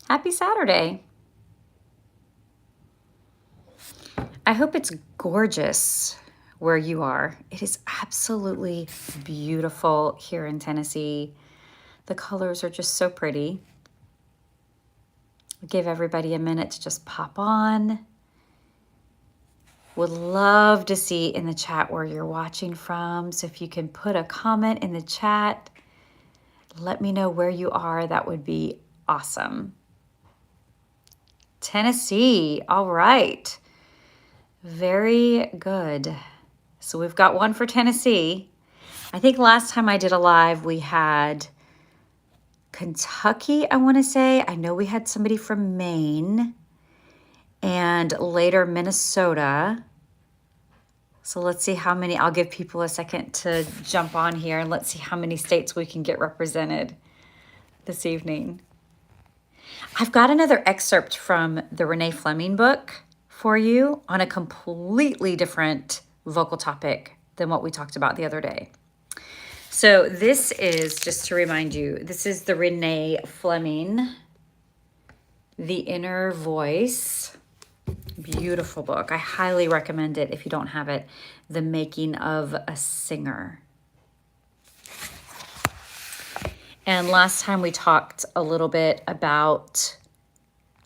Happy Saturday. I hope it's gorgeous where you are. It is absolutely beautiful here in Tennessee. The colors are just so pretty. I'll give everybody a minute to just pop on. Would love to see in the chat where you're watching from. So if you can put a comment in the chat, let me know where you are. That would be awesome. Tennessee, all right. Very good. So we've got one for Tennessee. I think last time I did a live, we had Kentucky, I want to say. I know we had somebody from Maine and later Minnesota. So let's see how many. I'll give people a second to jump on here and let's see how many states we can get represented this evening. I've got another excerpt from the Renee Fleming book for you on a completely different vocal topic than what we talked about the other day. So this is, just to remind you, this is the Renee Fleming, The Inner Voice. Beautiful book. I highly recommend it if you don't have it. The Making of a Singer. And last time we talked a little bit about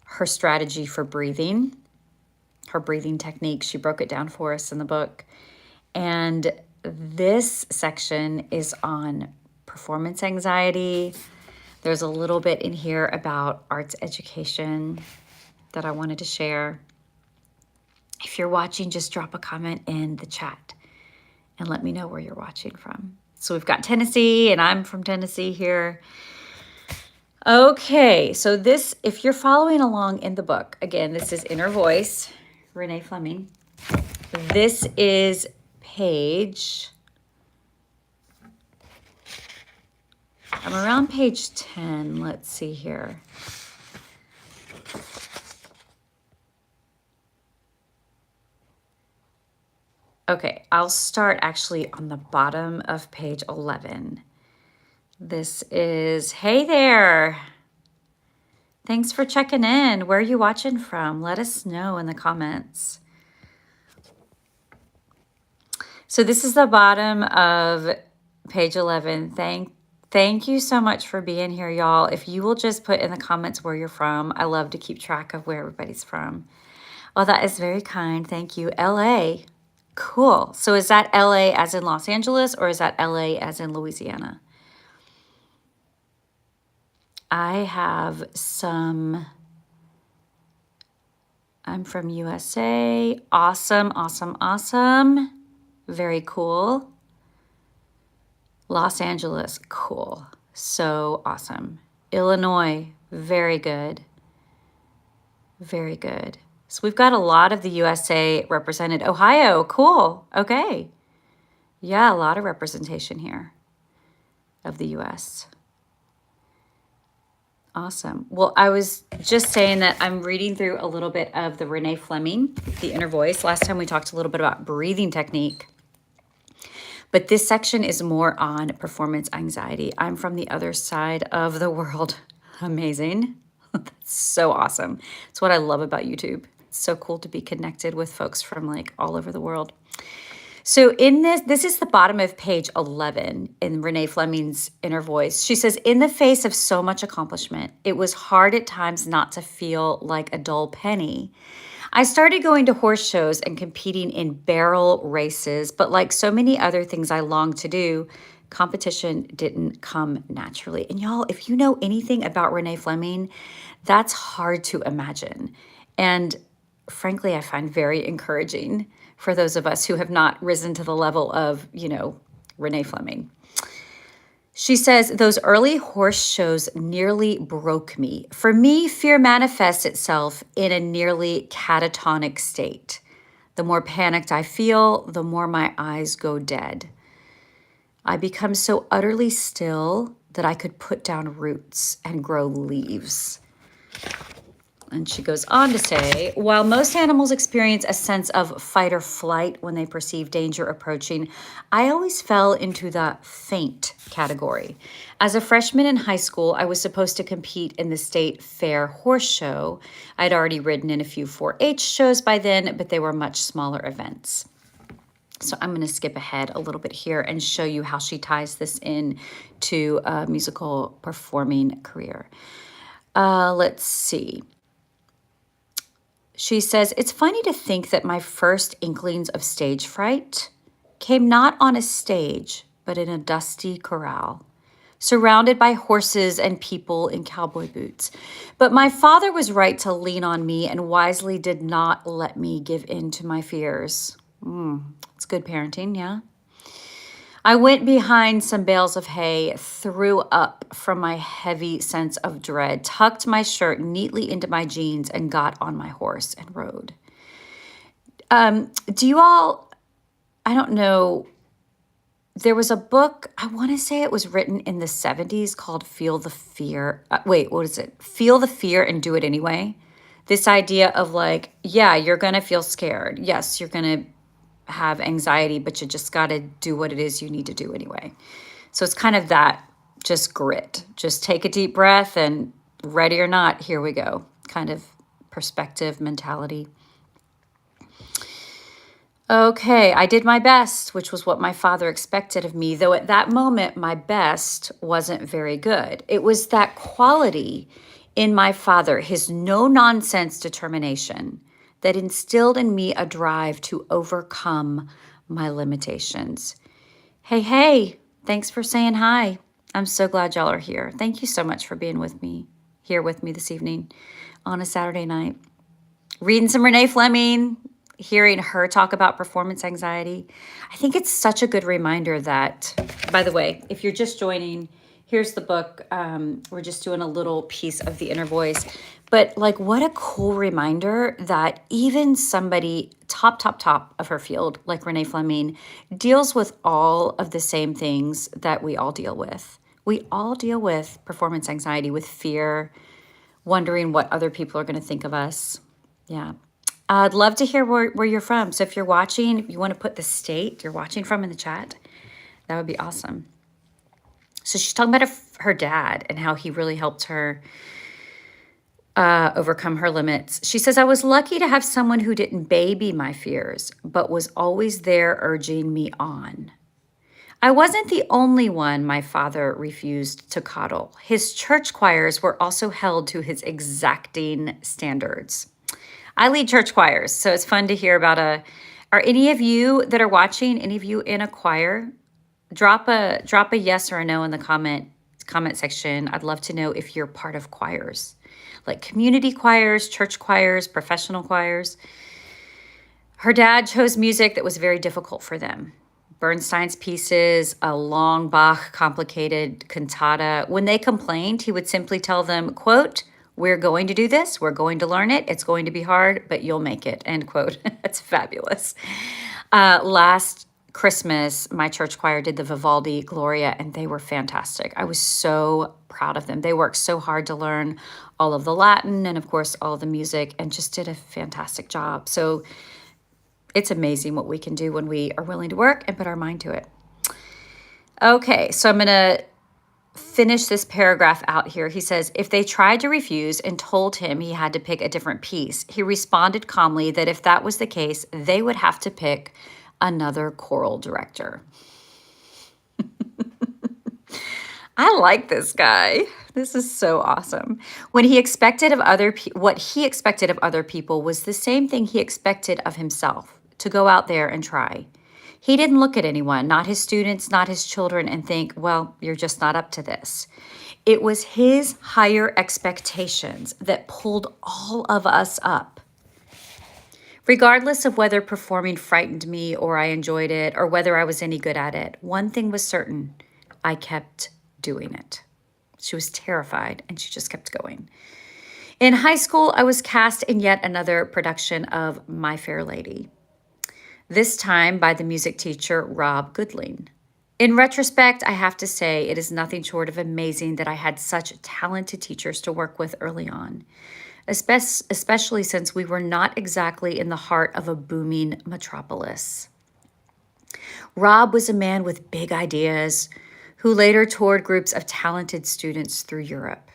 her strategy for breathing, her breathing technique. She broke it down for us in the book. And this section is on performance anxiety. There's a little bit in here about arts education that I wanted to share. If you're watching, just drop a comment in the chat and let me know where you're watching from. So we've got Tennessee, and I'm from Tennessee here. Okay, so this, if you're following along in the book, again, this is Inner Voice, Renee Fleming. This is page, I'm around page 10. Let's see here. Okay, I'll start actually on the bottom of page 11. This is, hey there. Thanks for checking in. Where are you watching from? Let us know in the comments. So this is the bottom of page 11. Thank you so much for being here, y'all. If you will just put in the comments where you're from, I love to keep track of where everybody's from. Oh, that is very kind. Thank you. LA. Cool. So is that LA as in Los Angeles, or is that LA as in Louisiana? I have some, I'm from USA. Awesome, awesome, awesome. Very cool. Los Angeles, cool. So awesome. Illinois, very good. Very good. So we've got a lot of the USA represented. Ohio, cool. Okay. Yeah, a lot of representation here of the US. Awesome. Well, I was just saying that I'm reading through a little bit of the Renee Fleming, The Inner Voice. Last time we talked a little bit about breathing technique. But this section is more on performance anxiety. I'm from the other side of the world. Amazing. That's so awesome. It's what I love about YouTube. It's so cool to be connected with folks from like all over the world. So in this is the bottom of page 11 in Renee Fleming's Inner Voice. She says, in the face of so much accomplishment, it was hard at times not to feel like a dull penny. I started going to horse shows and competing in barrel races, but like so many other things I longed to do, competition didn't come naturally. And y'all, if you know anything about Renee Fleming, that's hard to imagine. And frankly, I find very encouraging for those of us who have not risen to the level of, Renee Fleming. She says, those early horse shows nearly broke me. For me, fear manifests itself in a nearly catatonic state. The more panicked I feel, the more my eyes go dead. I become so utterly still that I could put down roots and grow leaves. And she goes on to say, while most animals experience a sense of fight or flight when they perceive danger approaching, I always fell into the faint category. As a freshman in high school, I was supposed to compete in the state fair horse show. I'd already ridden in a few 4-H shows by then, but they were much smaller events. So I'm going to skip ahead a little bit here and show you how she ties this in to a musical performing career. Let's see. She says, it's funny to think that my first inklings of stage fright came not on a stage, but in a dusty corral, surrounded by horses and people in cowboy boots. But my father was right to lean on me and wisely did not let me give in to my fears. It's good parenting, yeah? I went behind some bales of hay, threw up from my heavy sense of dread, tucked my shirt neatly into my jeans, and got on my horse and rode. Do you all, I don't know, there was a book, I want to say it was written in the 70s called Feel the Fear. What is it? Feel the Fear and Do It Anyway. This idea of like, yeah, you're going to feel scared. Yes, you're going to have anxiety, but you just got to do what it is you need to do anyway. So it's kind of that, just grit. Just take a deep breath and ready or not, here we go. Kind of perspective, mentality. Okay, I did my best, which was what my father expected of me, though at that moment, my best wasn't very good. It was that quality in my father, his no-nonsense determination, that instilled in me a drive to overcome my limitations. Hey, thanks for saying hi. I'm so glad y'all are here. Thank you so much for being here with me this evening on a Saturday night. Reading some Renee Fleming, hearing her talk about performance anxiety. I think it's such a good reminder that, by the way, if you're just joining, here's the book. We're just doing a little piece of the inner voice. But like, what a cool reminder that even somebody top of her field, like Renee Fleming, deals with all of the same things that we all deal with. We all deal with performance anxiety, with fear, wondering what other people are going to think of us. Yeah. I'd love to hear where you're from. So if you're watching, if you want to put the state you're watching from in the chat, that would be awesome. So she's talking about her dad and how he really helped her overcome her limits. She says, I was lucky to have someone who didn't baby my fears, but was always there urging me on. I wasn't the only one my father refused to coddle. His church choirs were also held to his exacting standards. I lead church choirs, so it's fun to hear about are any of you that are watching, any of you in a choir? Drop a yes or a no in the comment section. I'd love to know if you're part of choirs, like community choirs, church choirs, professional choirs. Her dad chose music that was very difficult for them. Bernstein's pieces, a long Bach complicated cantata. When they complained, he would simply tell them, quote, we're going to do this. We're going to learn it. It's going to be hard, but you'll make it, end quote. That's fabulous. Last Christmas, my church choir did the Vivaldi Gloria, and they were fantastic. I was so proud of them. They worked so hard to learn all of the Latin and, of course, all of the music, and just did a fantastic job. So it's amazing what we can do when we are willing to work and put our mind to it. Okay, so I'm going to finish this paragraph out here. He says, if they tried to refuse and told him he had to pick a different piece, he responded calmly that if that was the case, they would have to pick another choral director. I like this guy. This is so awesome. What he expected of other people was the same thing he expected of himself, to go out there and try. He didn't look at anyone, not his students, not his children, and think, well, you're just not up to this. It was his higher expectations that pulled all of us up. Regardless of whether performing frightened me or I enjoyed it or whether I was any good at it, one thing was certain, I kept doing it. She was terrified and she just kept going. In high school, I was cast in yet another production of My Fair Lady, this time by the music teacher, Rob Goodling. In retrospect, I have to say it is nothing short of amazing that I had such talented teachers to work with early on. especially since we were not exactly in the heart of a booming metropolis. Rob was a man with big ideas who later toured groups of talented students through Europe.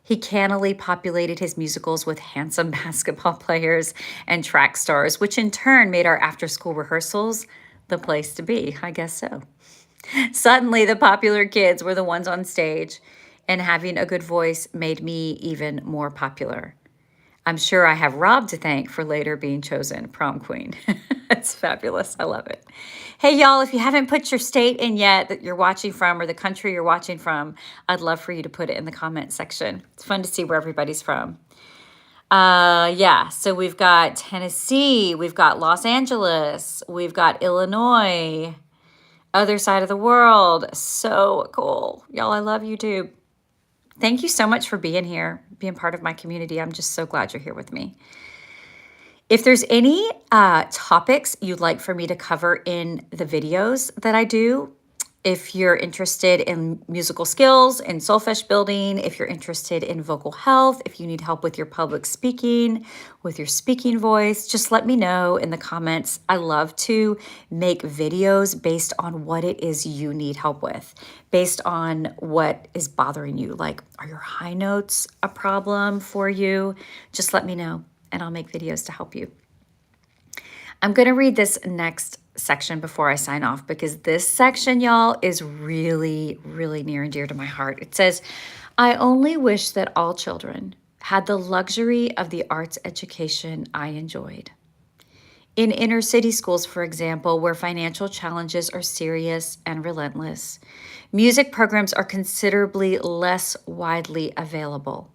He cannily populated his musicals with handsome basketball players and track stars, which in turn made our after school rehearsals the place to be. I guess so. Suddenly, the popular kids were the ones on stage, and having a good voice made me even more popular. I'm sure I have Rob to thank for later being chosen prom queen. It's fabulous. I love it. Hey, y'all, if you haven't put your state in yet that you're watching from or the country you're watching from, I'd love for you to put it in the comment section. It's fun to see where everybody's from. Yeah, so we've got Tennessee, we've got Los Angeles, we've got Illinois, other side of the world. So cool. Y'all, I love YouTube. Thank you so much for being here, being part of my community. I'm just so glad you're here with me. If there's any topics you'd like for me to cover in the videos that I do, if you're interested in musical skills and solfege building, if you're interested in vocal health, if you need help with your public speaking, with your speaking voice, just let me know in the comments. I love to make videos based on what it is you need help with, based on what is bothering you. Like, are your high notes a problem for you? Just let me know and I'll make videos to help you. I'm going to read this next section before I sign off because this section, y'all, is really, really near and dear to my heart. It says, I only wish that all children had the luxury of the arts education I enjoyed. In inner city schools, for example, where financial challenges are serious and relentless, music programs are considerably less widely available.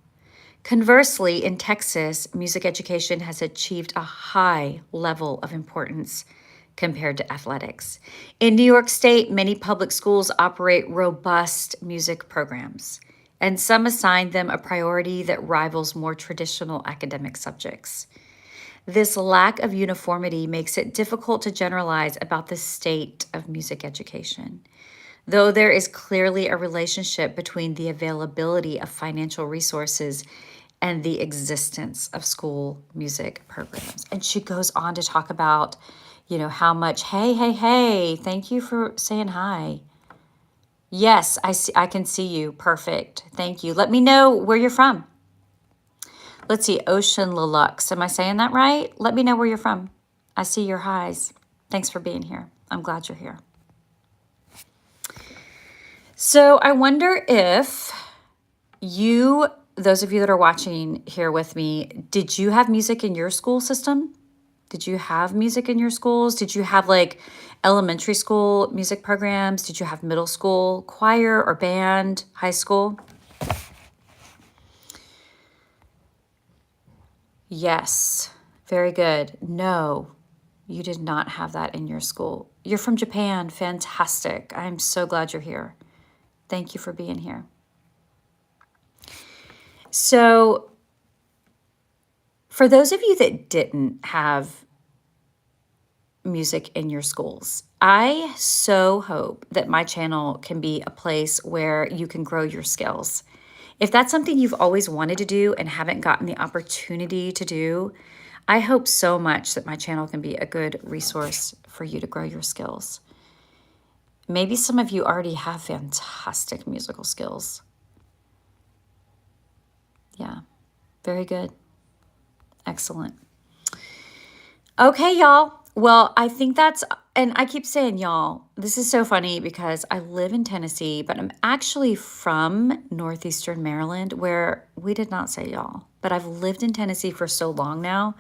Conversely, in Texas, music education has achieved a high level of importance compared to athletics. In New York State, many public schools operate robust music programs, and some assign them a priority that rivals more traditional academic subjects. This lack of uniformity makes it difficult to generalize about the state of music education. Though there is clearly a relationship between the availability of financial resources and the existence of school music programs. And she goes on to talk about, how much, hey, thank you for saying hi. Yes, I can see you. Perfect. Thank you. Let me know where you're from. Let's see, Ocean Lelux. Am I saying that right? Let me know where you're from. I see your highs. Thanks for being here. I'm glad you're here. So I wonder if those of you that are watching here with me, did you have music in your school system? Did you have music in your schools? Did you have like elementary school music programs? Did you have middle school choir or band, high school? Yes, very good. No, you did not have that in your school. You're from Japan. Fantastic. I'm so glad you're here. Thank you for being here. So for those of you that didn't have music in your schools, I so hope that my channel can be a place where you can grow your skills. If that's something you've always wanted to do and haven't gotten the opportunity to do, I hope so much that my channel can be a good resource for you to grow your skills. Maybe some of you already have fantastic musical skills. Yeah, very good. Excellent. Okay, y'all. Well, I think and I keep saying y'all, this is so funny because I live in Tennessee, but I'm actually from northeastern Maryland where we did not say y'all, but I've lived in Tennessee for so long now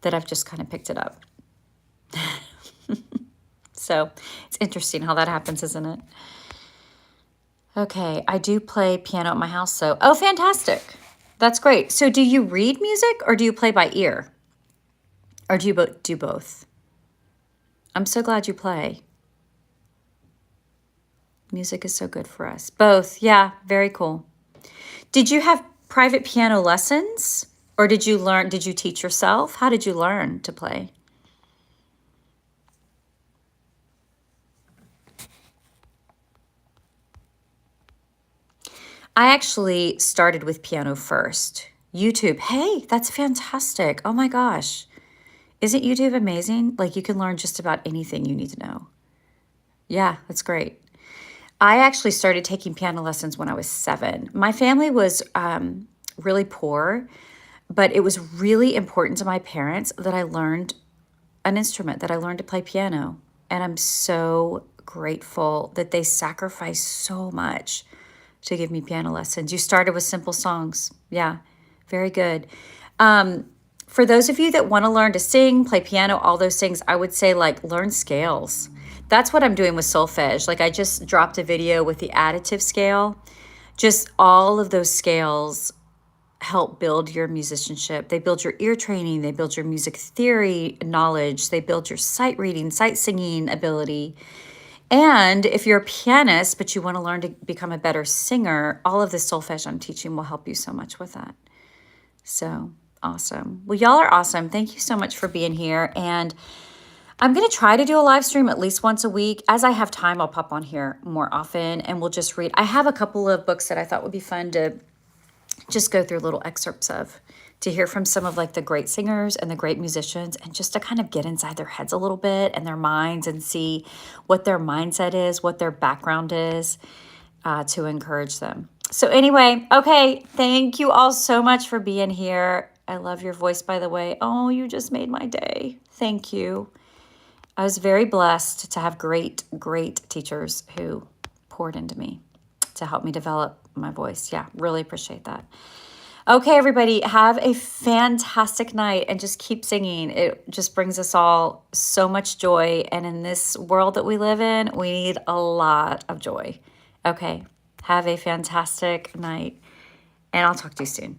that I've just kind of picked it up. So it's interesting how that happens, isn't it? Okay, I do play piano at my house, so, oh, fantastic. That's great. So do you read music or do you play by ear? Or do you do both? I'm so glad you play. Music is so good for us. Both, yeah, very cool. Did you have private piano lessons? Or did you teach yourself? How did you learn to play? I actually started with piano first. YouTube. Hey, that's fantastic. Oh my gosh. Isn't YouTube amazing? Like you can learn just about anything you need to know. Yeah, that's great. I actually started taking piano lessons when I was 7. My family was really poor, but it was really important to my parents that I learned an instrument, that I learned to play piano. And I'm so grateful that they sacrificed so much to give me piano lessons. You started with simple songs. Yeah, very good. For those of you that want to learn to sing, play piano, all those things, I would say like learn scales. That's what I'm doing with solfege. Like I just dropped a video with the additive scale. Just all of those scales help build your musicianship. They build your ear training, they build your music theory knowledge, they build your sight reading, sight singing ability. And if you're a pianist, but you want to learn to become a better singer, all of the solfege I'm teaching will help you so much with that. So awesome. Well, y'all are awesome. Thank you so much for being here. And I'm going to try to do a live stream at least once a week. As I have time, I'll pop on here more often and we'll just read. I have a couple of books that I thought would be fun to just go through little excerpts of, to hear from some of like the great singers and the great musicians, and just to kind of get inside their heads a little bit and their minds and see what their mindset is, what their background is, to encourage them. So anyway, okay, thank you all so much for being here. I love your voice, by the way. Oh, you just made my day. Thank you. I was very blessed to have great, great teachers who poured into me to help me develop my voice. Yeah, really appreciate that. Okay, everybody, have a fantastic night and just keep singing. It just brings us all so much joy. And in this world that we live in, we need a lot of joy. Okay, have a fantastic night, and I'll talk to you soon.